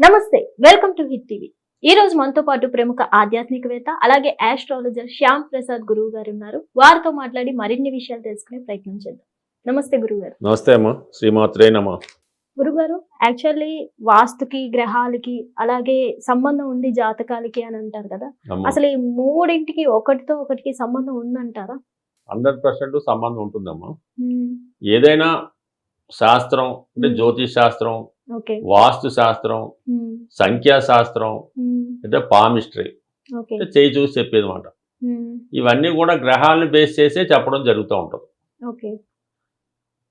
నమస్తే, welcome to hit TV. ఈ రోజు మనతో పాటు ప్రముఖ ఆధ్యాత్మికవేత్త అలాగే ఆస్ట్రాలజర్ శ్యామ్ ప్రసాద్ గురువు గారు ఉన్నారు. వారితో మాట్లాడి మరిన్ని విషయాలు తెలుసుకునే ప్రయత్నం చేద్దాం. నమస్తే గురుగారు. నమస్తే అమ్మా, శ్రీమాత్రే నమః. గురుగారు, యాక్చువల్లీ వాస్తుకి గ్రహాలకి అలాగే సంబంధం ఉంది జాతకాలకి అని అంటారు కదా. అమ్మా, అసలు ఈ మూడింటికి ఒకటితో ఒకటికి సంబంధం ఉందంటారా? 100% సంబంధం ఉంటుందమ్మా. ఏదైనా శాస్త్రం అంటే జ్యోతిష్ శాస్త్రం, ఓకే, వాస్తు శాస్త్రం, సంఖ్యాశాస్త్రం అంటే పామిస్ట్రీ ఓకే, అంటే చేయి చూసి చెప్పేది మాట. ఇవన్నీ కూడా గ్రహాలను బేస్ చేసే చెప్పడం జరుగుతూ ఉంటుంది. ఓకే,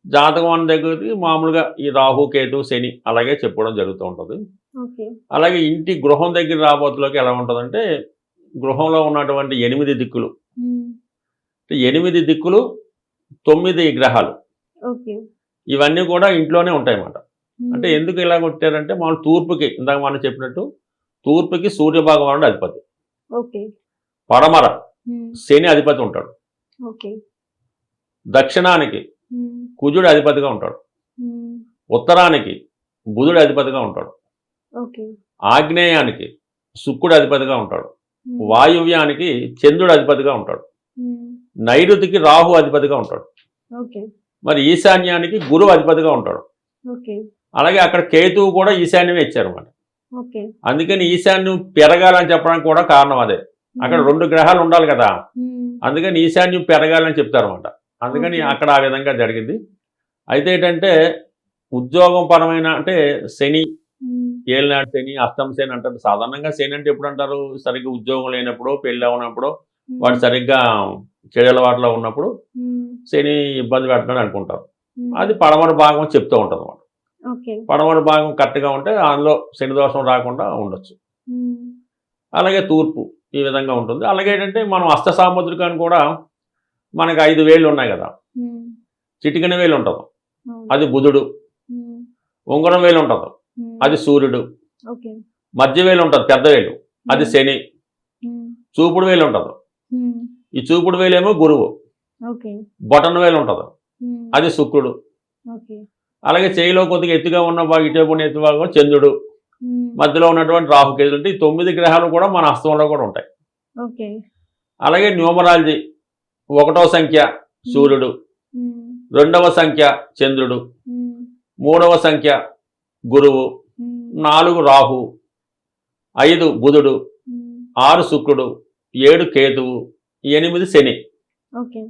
జాతకం అన్న దగ్గరికి మామూలుగా ఈ రాహు కేతు శని అలాగే చెప్పడం జరుగుతూ ఉంటుంది. ఓకే, అలాగే ఇంటి గృహం దగ్గర రాబోతులోకి ఎలా ఉంటుందంటే, గృహంలో ఉన్నటువంటి 8 దిక్కులు, 8 దిక్కులు 9 గ్రహాలు, ఓకే, ఇవన్నీ కూడా ఇంట్లోనే ఉంటాయి అన్నమాట. అంటే ఎందుకు ఇలా కొట్టారంటే, మనం తూర్పుకి ఇందాక మనం చెప్పినట్టు తూర్పుకి సూర్యభగవానుడు అధిపతి, ఓకే, పడమర శని అధిపతి ఉంటాడు, ఓకే, దక్షిణానికి కుజుడు అధిపతిగా ఉంటాడు, ఉత్తరానికి బుధుడు అధిపతిగా ఉంటాడు, ఓకే, ఆగ్నేయానికి శుక్రుడు అధిపతిగా ఉంటాడు, వాయువ్యానికి చంద్రుడు అధిపతిగా ఉంటాడు, నైరుతికి రాహు అధిపతిగా ఉంటాడు, ఓకే, మరి ఈశాన్యానికి గురువు అధిపతిగా ఉంటాడు. ఓకే, అలాగే అక్కడ కేతువు కూడా ఈశాన్యమే ఇచ్చారన్నమాట. ఓకే, అందుకని ఈశాన్యం పెరగాలని చెప్పడానికి కూడా కారణం అదే. అక్కడ 2 గ్రహాలు ఉండాలి కదా, అందుకని ఈశాన్యం పెరగాలని చెప్తారన్నమాట. అందుకని అక్కడ ఆ విధంగా జరిగింది. అయితే ఏంటంటే, ఉద్యోగం పరమైన అంటే శని, ఏలినాటి శని, అష్టమ శని అంటారు. సాధారణంగా శని అంటే ఎప్పుడు అంటారు, సరిగ్గా ఉద్యోగం లేనప్పుడు, పెళ్ళి అవునప్పుడు, వాడు సరిగ్గా చెడు అలవాట్లో ఉన్నప్పుడు శని ఇబ్బంది పెట్టడం అనుకుంటారు. అది పడమర భాగం చెప్తూ ఉంటుంది అన్నమాట. పడమర భాగం కరెక్ట్గా ఉంటే అందులో శని దోషం రాకుండా ఉండొచ్చు. అలాగే తూర్పు ఈ విధంగా ఉంటుంది. అలాగే ఏంటంటే, మనం హస్త సాముద్రికాన్ని కూడా మనకు 5 వేళ్ళు ఉన్నాయి కదా, చిటికెన వేలు ఉంటుంది, అది బుధుడు. ఉంగరం వేలు ఉంటుంది, అది సూర్యుడు. మధ్య వేలు ఉంటుంది, పెద్ద వేలు, అది శని. చూపుడు వేలు ఉంటుంది, ఈ చూపుడు వేలేమో గురువు. బొటన వేలు ఉంటుంది, అది శుక్రుడు. అలాగే చేయిలో కొద్దిగా ఎత్తుగా ఉన్న భాగం, ఇటే ఉన్న ఎత్తు భాగం చంద్రుడు. మధ్యలో ఉన్నటువంటి రాహుకేతులు. అంటే ఈ 9 గ్రహాలు కూడా మన హస్తంలో కూడా ఉంటాయి. అలాగే న్యూమరాలజీ, 1వ సంఖ్య సూర్యుడు, 2వ సంఖ్య చంద్రుడు, 3వ సంఖ్య గురువు, 4 రాహు, 5 బుధుడు, 6 శుక్రుడు, 7 కేతువు, 8 శని,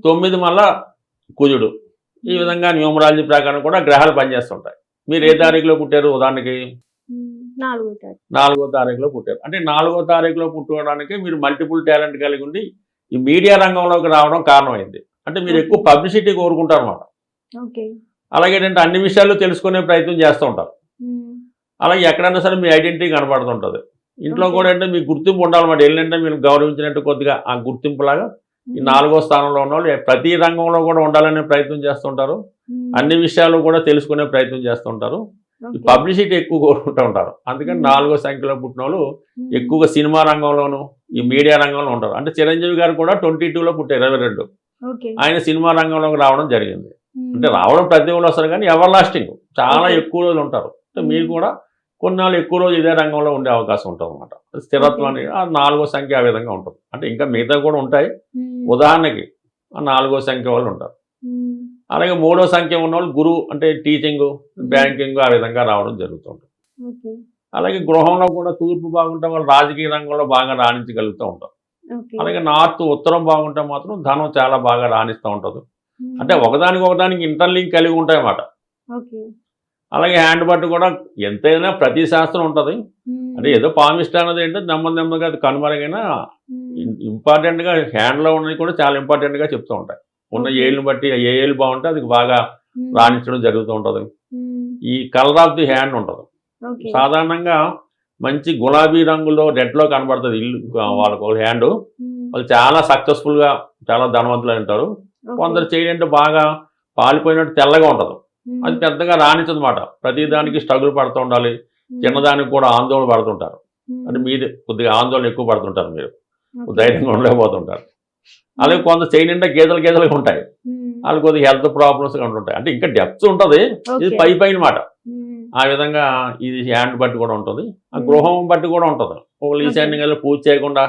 9 మళ్ళా కుజుడు. ఈ విధంగా న్యూమరాలజీ ప్రకారం కూడా గ్రహాలు పనిచేస్తుంటాయి. మీరు ఏ తారీఖులో పుట్టారు? ఉదాహరణకి 4వ తారీఖులో పుట్టారు. అంటే 4వ తారీఖులో పుట్టడానికి మీరు మల్టిపుల్ టాలెంట్ కలిగి ఉండి ఈ మీడియా రంగంలోకి రావడం కారణమైంది. అంటే మీరు ఎక్కువ పబ్లిసిటీ కోరుకుంటారు అన్నమాట. అలాగే ఏంటంటే, అన్ని విషయాలు తెలుసుకునే ప్రయత్నం చేస్తూ ఉంటారు. అలాగే ఎక్కడైనా సరే మీ ఐడెంటిటీ కనబడుతుంటుంది. ఇంట్లో కూడా అంటే మీకు గుర్తింపు ఉండాలన్నమాట. ఏంటంటే, మీరు గౌరవించినట్టు కొద్దిగా ఆ గుర్తింపులాగా ఈ 4వ స్థానంలో ఉన్న వాళ్ళు ప్రతి రంగంలో కూడా ఉండాలనే ప్రయత్నం చేస్తుంటారు. అన్ని విషయాలు కూడా తెలుసుకునే ప్రయత్నం చేస్తుంటారు. ఈ పబ్లిసిటీ ఎక్కువ కోరుకుంటూ ఉంటారు. అందుకని 4వ సంఖ్యలో పుట్టిన వాళ్ళు ఎక్కువగా సినిమా రంగంలోనూ ఈ మీడియా రంగంలో ఉంటారు. అంటే చిరంజీవి గారు కూడా 22లో పుట్టారు, 22. ఆయన సినిమా రంగంలోకి రావడం జరిగింది. అంటే రావడం ప్రతి వాళ్ళు వస్తారు, కానీ ఎవర్ లాస్టింగ్ చాలా ఎక్కువ రోజులు ఉంటారు. అంటే మీరు కూడా కొన్నాళ్ళు ఎక్కువ రోజు ఇదే రంగంలో ఉండే అవకాశం ఉంటుంది అన్నమాట. స్థిరత్వం అనేది ఆ 4వ సంఖ్య ఆ విధంగా ఉంటుంది. అంటే ఇంకా మిగతా కూడా ఉంటాయి. ఉదాహరణకి ఆ 4వ సంఖ్య వాళ్ళు ఉంటారు. అలాగే 3వ సంఖ్య ఉన్న వాళ్ళు గురువు, అంటే టీచింగ్, బ్యాంకింగ్ ఆ విధంగా రావడం జరుగుతుంటుంది. అలాగే గృహంలో కూడా తూర్పు బాగుంటే వాళ్ళు రాజకీయ రంగంలో బాగా రాణించగలుగుతూ ఉంటారు. అలాగే నార్త్, ఉత్తరం బాగుంటే మాత్రం ధనం చాలా బాగా రాణిస్తూ ఉంటుంది. అంటే ఒకదానికి ఇంటర్లింక్ కలిగి ఉంటాయి అన్నమాట. అలాగే హ్యాండ్ బట్ కూడా ఎంతైనా ప్రతి శాస్త్రం ఉంటుంది. అంటే ఏదో పామిస్ట్ అన్నది ఏంటంటే నెమ్మదిగా అది కనుమరుగైనా ఇంపార్టెంట్గా హ్యాండ్లో ఉన్నది కూడా చాలా ఇంపార్టెంట్గా చెప్తూ ఉంటాయి. ఉన్న ఏళ్ళని బట్టి ఏ ఏళ్ళు బాగుంటే అది బాగా రాణించడం జరుగుతూ ఉంటుంది. ఈ కలర్ ఆఫ్ ది హ్యాండ్ ఉంటుంది. సాధారణంగా మంచి గులాబీ రంగులో రెడ్లో కనబడుతుంది ఇల్లు వాళ్ళకు హ్యాండ్. వాళ్ళు చాలా సక్సెస్ఫుల్గా చాలా ధనవంతులు ఉంటారు. కొందరు చేయంటే బాగా పాలిపోయినట్టు తెల్లగా ఉంటుంది, అది పెద్దగా రాణించదన్నమాట. ప్రతిదానికి స్ట్రగుల్ పడుతూ ఉండాలి. చిన్నదానికి కూడా ఆందోళన పడుతుంటారు. అంటే మీది కొద్దిగా ఆందోళన ఎక్కువ పడుతుంటారు, మీరు ధైర్యంగా ఉండలేకపోతుంటారు. అలాగే కొంత చేయనిండా గీతలుగా ఉంటాయి, వాళ్ళు కొద్దిగా హెల్త్ ప్రాబ్లమ్స్ ఉంటుంటాయి. అంటే ఇంకా డెప్త్ ఉంటుంది, ఇది పైన మాట. ఆ విధంగా ఇది హ్యాండ్ బట్టి కూడా ఉంటుంది, ఆ మ్మ్. గృహం బట్టి కూడా ఉంటుంది. ఒకళ్ళు ఈశాన్యంగా పూజ చేయకుండా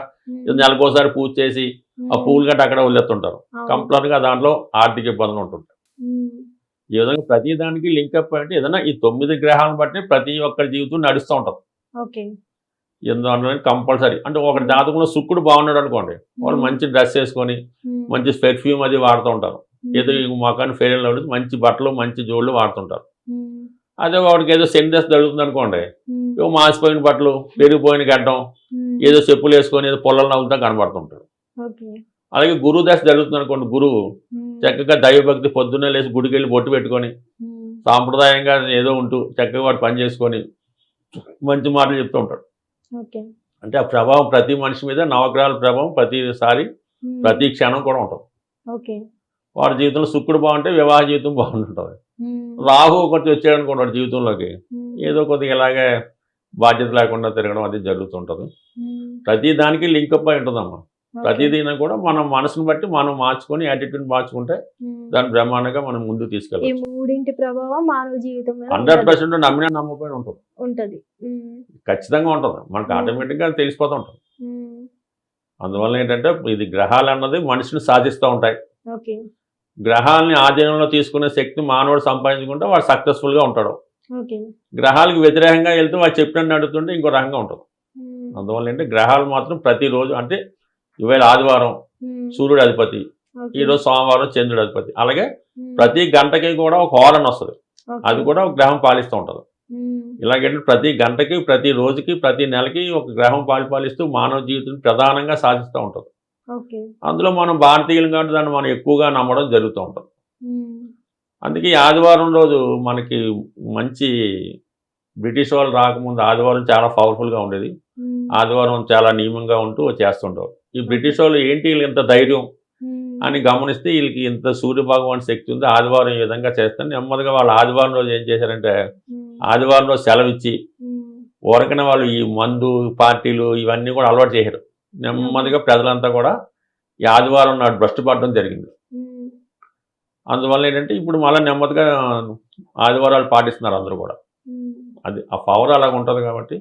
నెలకోసారి పూజ చేసి ఆ పూలు గట్ట అక్కడ వదిలేస్తుంటారు. కంప్లీట్గా దాంట్లో ఆర్థిక ఇబ్బందులు ఉంటుంటాయి. ఈ విధంగా ప్రతి దానికి లింకప్ అంటే ఏదైనా ఈ 9 గ్రహాలను బట్టి ప్రతి ఒక్కరి జీవితం నడుస్తూ ఉంటుంది. ఓకే. ఎందుకంటే కంపల్సరీ అంటే ఒక జాతకంలో శుక్రుడు బాగున్నాడు అనుకోండి, వాళ్ళు మంచి డ్రెస్ వేసుకొని మంచి పెర్ఫ్యూమ్ అది వాడుతూ ఉంటారు. ఏదో ఈ మొఖాన్ని ఫెయిర్ అండ్ లవ్లీ మంచి బట్టలు మంచి జోళ్ళు వాడుతుంటారు. అదే వాడికి ఏదో సెండెస్ జరుగుతుంది అనుకోండి, ఏదో మాసిపోయిన బట్టలు, పెరిగిపోయిన గడ్డం, ఏదో చెప్పులు వేసుకొని ఏదో పొలాలు నవ్వుతా కనబడుతుంటాడు. అలాగే గురువు దశ జరుగుతుంది అనుకోండి, గురువు చక్కగా దైవభక్తి పొద్దున్నే లేచి గుడికి వెళ్ళి బొట్టు పెట్టుకొని సాంప్రదాయంగా ఏదో ఉంటూ చక్కగా వాడు పని చేసుకొని మంచి మాటలు చెప్తూ ఉంటాడు. అంటే ఆ ప్రభావం ప్రతి మనిషి మీద నవగ్రహాల ప్రభావం ప్రతిసారి ప్రతి క్షణం కూడా ఉంటుంది. వాడి జీవితంలో శుక్రుడు బాగుంటే వివాహ జీవితం బాగుంటుంది. రాహు ఒకటి వచ్చాడు అనుకోండి వాడి జీవితంలోకి, ఏదో కొద్దిగా ఇలాగే బాధ్యత లేకుండా తిరగడం అది జరుగుతుంటుంది. ప్రతి దానికి లింకప్ అయి ఉంటుందమ్మా. ప్రతిదీని కూడా మనం మనసును బట్టి మనం మార్చుకొని యాటిట్యూడ్ మార్చుకుంటే దాని బ్రహ్మాండంగా మనం ముందుకు తీసుకెళ్ళాలి. 3 ప్రభావం మానవ జీవితం 100% నమ్మినా నమ్మకపోయినా ఉంటుంది, ఖచ్చితంగా ఉంటుంది. మనకు ఆటోమేటిక్గా తెలిసిపోతూ ఉంటుంది. అందువల్ల ఏంటంటే ఇది గ్రహాలు అన్నది మనిషిని సాధిస్తూ ఉంటాయి. గ్రహాలని ఆధీనంలో తీసుకునే శక్తి మానవుడు సంపాదించుకుంటే వాడు సక్సెస్ఫుల్గా ఉంటాడు. గ్రహాలకు వ్యతిరేకంగా వెళ్తూ వాడు చెప్పినట్టు నడుతుంటే ఇంకో రకంగా ఉంటుంది. అందువల్ల ఏంటంటే గ్రహాలు మాత్రం ప్రతిరోజు అంటే ఇవాళ ఆదివారం సూర్యుడు అధిపతి, ఈరోజు సోమవారం చంద్రుడు అధిపతి. అలాగే ప్రతి గంటకి కూడా ఒక హోరన్ వస్తుంది, అది కూడా ఒక గ్రహం పాలిస్తూ ఉంటుంది. ఇలాగంటే ప్రతి గంటకి ప్రతి రోజుకి ప్రతి నెలకి ఒక గ్రహం పాలిస్తూ మానవ జీవితం ప్రధానంగా సాధిస్తూ ఉంటుంది. అందులో మనం భారతీయులు కాబట్టి దాన్ని మనం ఎక్కువగా నమ్మడం జరుగుతూ ఉంటుంది. అందుకే ఈ ఆదివారం రోజు మనకి మంచి బ్రిటిష్ వాళ్ళు రాకముందు ఆదివారం చాలా పవర్ఫుల్గా ఉండేది. ఆదివారం చాలా నియమంగా ఉంటూ చేస్తుంటారు. ఈ బ్రిటిష్ వాళ్ళు ఏంటి వీళ్ళు ఇంత ధైర్యం అని గమనిస్తే వీళ్ళకి ఇంత సూర్య భగవాన్ శక్తి ఉంది, ఆదివారం ఈ విధంగా చేస్తాను. నెమ్మదిగా వాళ్ళు ఆదివారం రోజు ఏం చేశారంటే ఆదివారం రోజు సెలవు ఇచ్చి ఊరకనే వాళ్ళు ఈ మందు పార్టీలు ఇవన్నీ కూడా అలవాటు చేశారు. నెమ్మదిగా ప్రజలంతా కూడా ఈ ఆదివారం నాడు భ్రష్టు పడడం జరిగింది. అందువల్ల ఏంటంటే ఇప్పుడు మళ్ళీ నెమ్మదిగా ఆదివారాలు పాటిస్తున్నారు అందరూ కూడా. అది ఆ పవర్ అలాగ ఉంటుంది కాబట్టి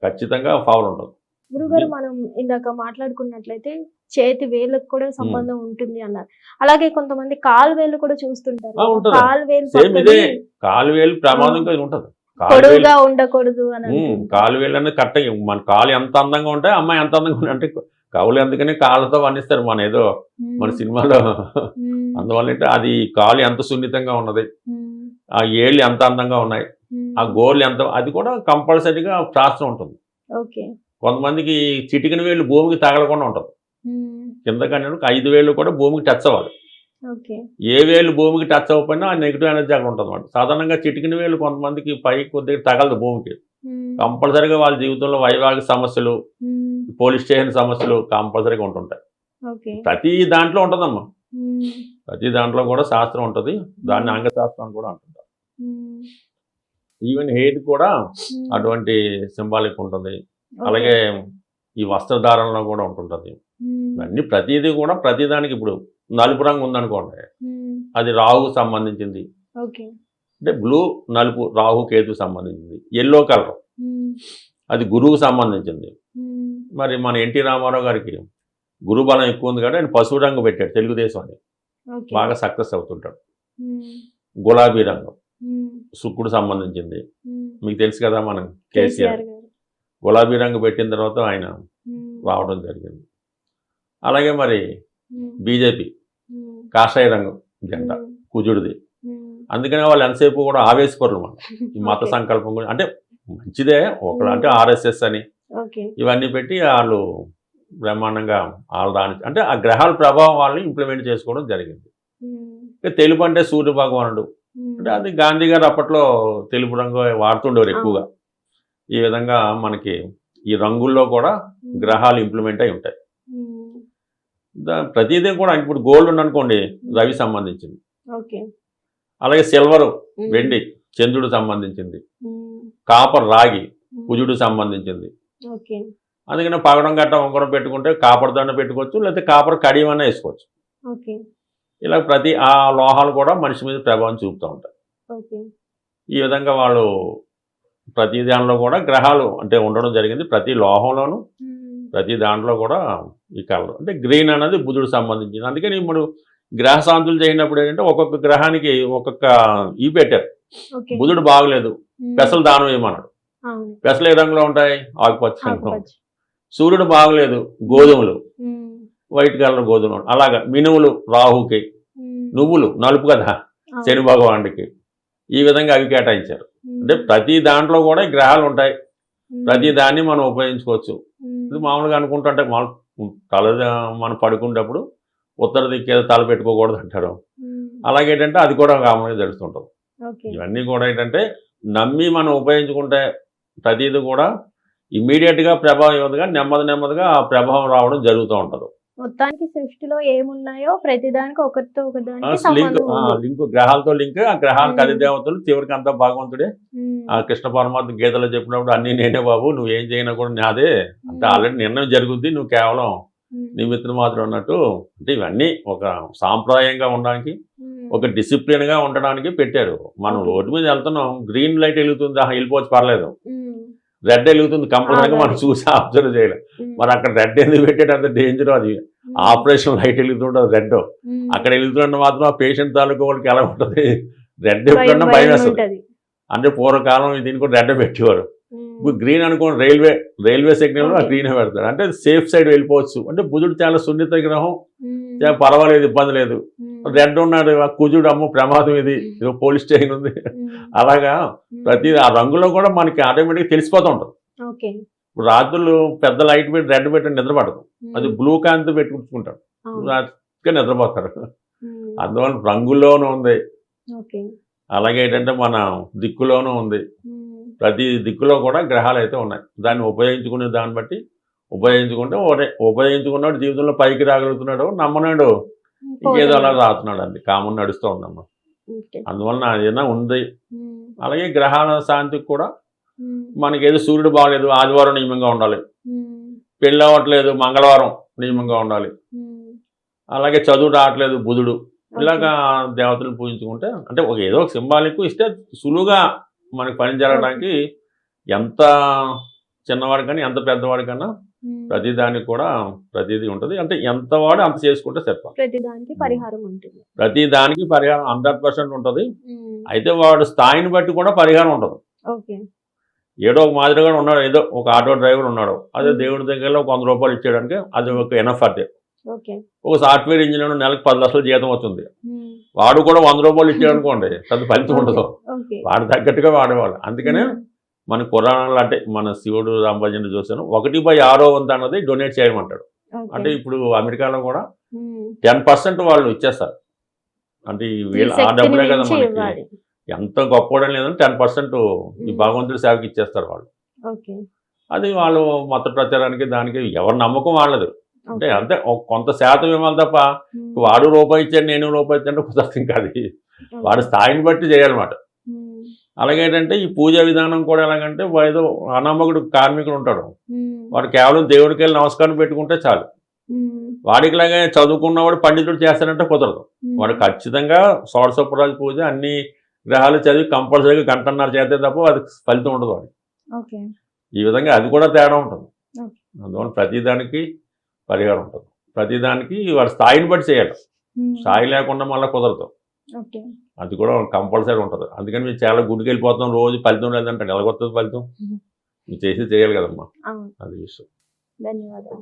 ఖచ్చితంగా పవర్ ఉంటుంది. గురుగారు, మనం ఇందాక మాట్లాడుకున్నట్లయితే చేతి వేళ్ళకు కూడా సంబంధం ఉంటుంది అన్నారు. అలాగే కొంతమంది కాలు వేళ్ళు కూడా చూస్తుంటారు. కాలు వేలు ప్రమాదంగా ఉంటుంది, పొడవుగా ఉండకూడదు అని. కాలు వేలు అనేది కరెక్ట్. మన కాలు ఎంత అందంగా ఉంటే అమ్మాయి ఎంత అందంగా ఉంటే, అంటే కవులు ఎందుకని కాళ్ళతో వర్ణిస్తారు మన ఏదో మన సినిమాలో. అందువల్ల అంటే అది కాలు ఎంత సున్నితంగా ఉన్నది, ఆ ఏళ్ళు ఎంత అందంగా ఉన్నాయి, ఆ గోర్లు ఎంత, అది కూడా కంపల్సరీగా శాస్త్రం ఉంటుంది. కొంతమందికి చిటికిన వేళ్ళు భూమికి తగలకుండా ఉంటుంది, కిందకన్నా 5 వేళ్ళు కూడా భూమికి టచ్ అవ్వాలి. ఏ వేళ్ళు భూమికి టచ్ అవ్వకపోయినా ఆ నెగిటివ్ ఎనర్జీ అక్కడ ఉంటుంది అన్నమాట. సాధారణంగా చిటికిన వేళ్ళు కొంతమందికి పైకి కొద్దిగా తగలదు భూమికి. కంపల్సరీగా వాళ్ళ జీవితంలో వైవాహిక సమస్యలు, పోలీస్ స్టేషన్ సమస్యలు కంపల్సరీగా ఉంటుంటాయి. ప్రతి దాంట్లో ఉంటుందమ్మా, ప్రతి దాంట్లో కూడా శాస్త్రం ఉంటుంది. దాన్ని అంగశాస్త్రం అని కూడా అంటుంటారు. ఈవెన్ హెయిర్ కూడా అటువంటి సింబాలిక్ ఉంటుంది. అలాగే ఈ వస్త్రధారణలో కూడా ఉంటుంటుంది. అన్ని ప్రతిదీ కూడా ప్రతిదానికి ఇప్పుడు నలుపు రంగు ఉందనుకోండి, అది రాహుకు సంబంధించింది. అంటే బ్లూ నలుపు రాహు కేతు సంబంధించింది. ఎల్లో కలర్ అది గురువుకు సంబంధించింది. మరి మన ఎన్టీ రామారావు గారికి గురు బలం ఎక్కువ ఉంది కాబట్టి ఆయన పసుపు రంగు పెట్టాడు తెలుగుదేశం అని, బాగా సక్సెస్ అవుతుంటాడు. గులాబీ రంగు శుక్రుడు సంబంధించింది, మీకు తెలుసు కదా మనం కేసీఆర్ గులాబీ రంగు పెట్టిన తర్వాత ఆయన రావడం జరిగింది. అలాగే మరి బీజేపీ కాషాయ రంగు జెండా కుజుడిది. అందుకనే వాళ్ళు ఎంతసేపు కూడా ఆవేశపరులు మన ఈ మత సంకల్పం గురించి, అంటే మంచిదే ఒకళ్ళు అంటే ఆర్ఎస్ఎస్ అని ఇవన్నీ పెట్టి వాళ్ళు బ్రహ్మాండంగా వాళ్ళు దాని అంటే ఆ గ్రహాల ప్రభావం వాళ్ళని ఇంప్లిమెంట్ చేసుకోవడం జరిగింది. తెలుపు అంటే సూర్య భగవానుడు, అంటే అది గాంధీ గారు అప్పట్లో తెలుపు రంగు వాడుతుండేవారు ఎక్కువగా. ఈ విధంగా మనకి ఈ రంగుల్లో కూడా గ్రహాలు ఇంప్లిమెంట్ అయి ఉంటాయి. ప్రతిదీ కూడా ఇప్పుడు గోల్డ్ ఉందనుకోండి రవి సంబంధించింది, అలాగే సిల్వర్ వెండి చంద్రుడు సంబంధించింది, కాపర్ రాగి కుజుడు సంబంధించింది. అందుకని పగడం గట్ట ఉంగరం పెట్టుకుంటే కాపర్ దండ పెట్టుకోవచ్చు, లేకపోతే కాపర్ కడియమన్నా వేసుకోవచ్చు. ఇలా ప్రతి ఆ లోహాలు కూడా మనిషి మీద ప్రభావం చూపుతూ ఉంటాయి. ఈ విధంగా వాళ్ళు ప్రతి దానిలో కూడా గ్రహాలు అంటే ఉండడం జరిగింది. ప్రతి లోహంలోనూ ప్రతి దాంట్లో కూడా ఈ కలర్ అంటే గ్రీన్ అనేది బుధుడు సంబంధించింది. అందుకని ఇప్పుడు గ్రహ శాంతులు చేయనప్పుడు ఏంటంటే ఒక్కొక్క గ్రహానికి ఒక్కొక్క ఈ పెట్టారు. ఓకే. బుధుడు బాగలేదు, పెసలు దానం వేయమన్నాడు. అవును. పెసలు ఏ రంగులో ఉంటాయి? ఆకుపచ్చ రంగులో. ఆకుపచ్చ. సూర్యుడు బాగలేదు, గోధుమలు, ఉమ్. వైట్ కలర్ గోధుమలు. అలాగా మినుములు రాహుకి, ఉమ్. నువ్వులు నలుపు కదా అవును. శని భగవానుడికి. ఈ విధంగా అవి కేటాయించారు. ఉమ్. అంటే ప్రతి దాంట్లో కూడా ఈ గ్రహాలు ఉంటాయి. ఉమ్. ప్రతి దాన్ని మనం ఉపయోగించుకోవచ్చు. ఉమ్. ఇది మామూలుగా అనుకుంటుంటే తల మనం పడుకునేటప్పుడు ఉత్తర దిక్కేదో తల పెట్టుకోకూడదు అంటారు. ఉమ్. అలాగే ఏంటంటే అది కూడా కామన్గా తెలుస్తుంటుంది. ఓకే. ఇవన్నీ కూడా ఏంటంటే నమ్మి మనం ఉపయోగించుకుంటే ప్రతిదీ కూడా ఇమ్మీడియట్గా ప్రభావం ఇవ్వదు, కానీ నెమ్మదిగా ఆ ప్రభావం రావడం జరుగుతూ ఉంటుంది. మొత్తానికి సృష్టిలో ఏమున్నాయో ప్రతిదానికి ఒకరితో ఒకదానికి లింక్ సంబంధం ఉంది. లింక్ గ్రహాలతో లింక్, ఆ గ్రహాలకు ఉమ్. అధిదేవతలు, చివరికి అంతా భగవంతుడే. ఉమ్. ఆ కృష్ణ పరమాత్మ గీతలో చెప్పినప్పుడు అన్నీ నేనే బాబు, నువ్వేం చేయనా కూడా నాదే, అంటే ఆల్రెడీ నిర్ణయం జరుగుద్ది, నువ్వు కేవలం ఉమ్. నిమిత్తం మాత్రం అన్నట్టు. అంటే ఇవన్నీ ఒక సాంప్రదాయంగా ఉండడానికి, ఉమ్. ఒక డిసిప్లిన్గా ఉండడానికి పెట్టారు. మనం ఓకే. రోడ్డు మీద వెళ్తున్నాం, గ్రీన్ లైట్ వెలుగుతుంది, వెళ్ళిపోవచ్చు పర్లేదు. ఉమ్. రెడ్ వెలుగుతుంది, కంపల్సరీగా మనం ఆగాలి. చూసి అబ్జర్వ్ చేయాలి. ఉమ్. మరి అక్కడ రెడ్ ఎందుకు పెట్టాడు? అంత డేంజర్ అది. ఉమ్. ఆపరేషన్ లైట్ వెలుగుతుంటుంది రెడ్, ఉమ్. అక్కడ వెలుగుతుంటే మాత్రం ఆ పేషెంట్ తాలూకు వాళ్ళకి ఎలా ఉంటుంది? రెడ్ భయం ఎప్పుడన్నా భయం భయం వేస్తుంది. ఉంటది. అంటే పూర్వకాలం దీన్ని కూడా రెడ్ పెట్టేవారు. ఉమ్. ఇప్పుడు గ్రీన్ అనుకోండి, రైల్వే సిగ్నల్ ఓకే. గ్రీన్ పెడతారు, అంటే సేఫ్ సైడ్ వెళ్ళిపోవచ్చు. అంటే బుధుడు చాలా సున్నిత గ్రహం, ఉమ్. చాలా పర్వాలేదు, ఇబ్బంది లేదు. ఉమ్. రెడ్ ఉన్నాడు, ఆ కుజుడు అమ్మ ప్రమాదం, ఇది ఇదో పోలీస్ స్టేషన్ ఉంది. ఉమ్. అలాగా ఉమ్. ప్రతి ఆ రంగులో కూడా మనకి ఆటోమేటిక్గా తెలిసిపోతూ ఉంటుంది. ఓకే. ఇప్పుడు రాత్రులు పెద్ద లైట్ పెట్టి రెడ్ పెట్టి నిద్రపడదు, ఉమ్. అది బ్లూ కాంతి పెట్టుకుంటారు, అవును. రాత్రిగా నిద్రపోతారు. ఉమ్. అందువల్ల రంగుల్లోనూ ఉంది, ఓకే. అలాగే ఏంటంటే మన దిక్కులోనూ ఉంది. ఉమ్. ప్రతి దిక్కులో కూడా గ్రహాలు అయితే ఉన్నాయి. దాన్ని ఉపయోగించుకునే దాన్ని బట్టి ఉపయోగించుకుంటే ఉపయోగించుకున్నాడు జీవితంలో పైకి రాగలుగుతున్నాడు, నమ్మనాడు ఇంకేదో అలా రాతున్నాడు, అండి కామన్ నడుస్తూ ఉందమ్మా. ఓకే. అందువలన ఏదైనా ఉంది. ఉమ్. అలాగే గ్రహాల శాంతికి కూడా ఉమ్. మనకి ఏదో సూర్యుడు బాగలేదు, ఆదివారం నియమంగా ఉండాలి. ఉమ్. పెళ్ళి అవ్వట్లేదు, మంగళవారం నియమంగా ఉండాలి. ఉమ్. అలాగే చదువు రావట్లేదు, బుధుడు. ఓకే. ఇలాగా దేవతలను పూజించుకుంటే అంటే ఏదో ఒక సింబాలిక్ ఇస్తే సులువుగా మనకి పని జరగడానికి, ఎంత చిన్నవాడి కానీ ఎంత పెద్దవాడి కన్నా ఉమ్. ప్రతిదానికి కూడా ప్రతిదీ ఉంటుంది. అంటే ఎంత వాడు అంత చేసుకుంటే సరిపోతుంది. ప్రతిదానికి పరిహారం ఉంటుంది. ప్రతి దానికి పరిహారం 100% ఉంటుంది. ఉమ్. అయితే వాడు స్థాయిని బట్టి కూడా పరిహారం ఉంటుంది. ఓకే. ఏదో ఒక మాదిరిగా ఉన్నాడు, ఏదో ఒక ఆటో డ్రైవర్ ఉన్నాడు, అదే ఉమ్. దేవుడి దగ్గరలో ఒక 100 రూపాయలు ఇచ్చేయడానికి అది ఒక ఎనఫ్. అదే ఓకే. ఒక సాఫ్ట్వేర్ ఇంజనీర్ నెలకు 10 లక్షల జీతం వస్తుంది, ఉమ్. వాడు కూడా 100 రూపాయలు ఇచ్చాడు అనుకోండి, పెద్ద ఫలితం ఉండదు. ఓకే. వాడు తగ్గట్టుగా వాడేవాళ్ళు. అందుకనే ఉమ్. మన పురాణాలు అంటే మన శివుడు రాంభజన చూసాను, 1/6 అన్నది డొనేట్ చేయమంటాడు. ఓకే. అంటే ఇప్పుడు అమెరికాలో కూడా ఉమ్. 10% వాళ్ళు ఇచ్చేస్తారు. అంటే ఈ ఈ వీళ్ళు ఆ శక్తిని డబ్బులే కదా మించి మనకి, ఇవ్వాలి. ఎంత గొప్పవడం లేదని 10% ఈ భగవంతుడి సేవకి ఇచ్చేస్తారు వాళ్ళు. ఓకే. అది వాళ్ళు మత ప్రచారానికి దానికి ఎవరి నమ్మకం వాళ్ళది. అంటే ఓకే. అంతే కొంత శాతం ఇవ్వాలి తప్ప ఉమ్. వాడు రూపాయి ఇచ్చాడు నేను రూపాయి ఇచ్చాడు కుదరదు కాదు. వాడి స్థాయిని బట్టి చేయాలన్నమాట. ఉమ్. అలాగే ఏంటంటే ఈ పూజా విధానం కూడా ఎలాగంటే ఏదో అనామకుడు కార్మికుడు ఉంటాడు, ఉమ్. వాడు కేవలం దేవుడికి వెళ్ళి నమస్కారం పెట్టుకుంటే చాలు. ఉమ్. వాడికి లాగా చదువుకున్నవాడు పండితుడు చేస్తాడంటే కుదరదు. ఉమ్. వాడు ఖచ్చితంగా షోడశోపరాజు పూజ అన్ని గ్రహాలు చదివి కంపల్సరీగా గంటన్నర చేస్తే తప్ప అది ఫలితం ఉండదు వాడికి. ఓకే. ఈ విధంగా అది కూడా తేడా ఉంటుంది. ఓకే. అందువల్ల ప్రతిదానికి పరిహారం ఉంటుంది. ప్రతిదానికి వాడి స్థాయిని బట్టి చేయాలి. ఉమ్. స్థాయి లేకుండా మళ్ళీ కుదరదు. ఓకే. అది కూడా కంపల్సరీ ఉంటుంది. అందుకని మీరు చాలా గుడికి వెళ్ళిపోతాం, రోజు ఫలితం లేదంటే ఎలాగొస్తుంది ఫలితం? ఉమ్. మీరు చేసి చేయాలి కదమ్మా, అవును. అది విషయం. ధన్యవాదాలు.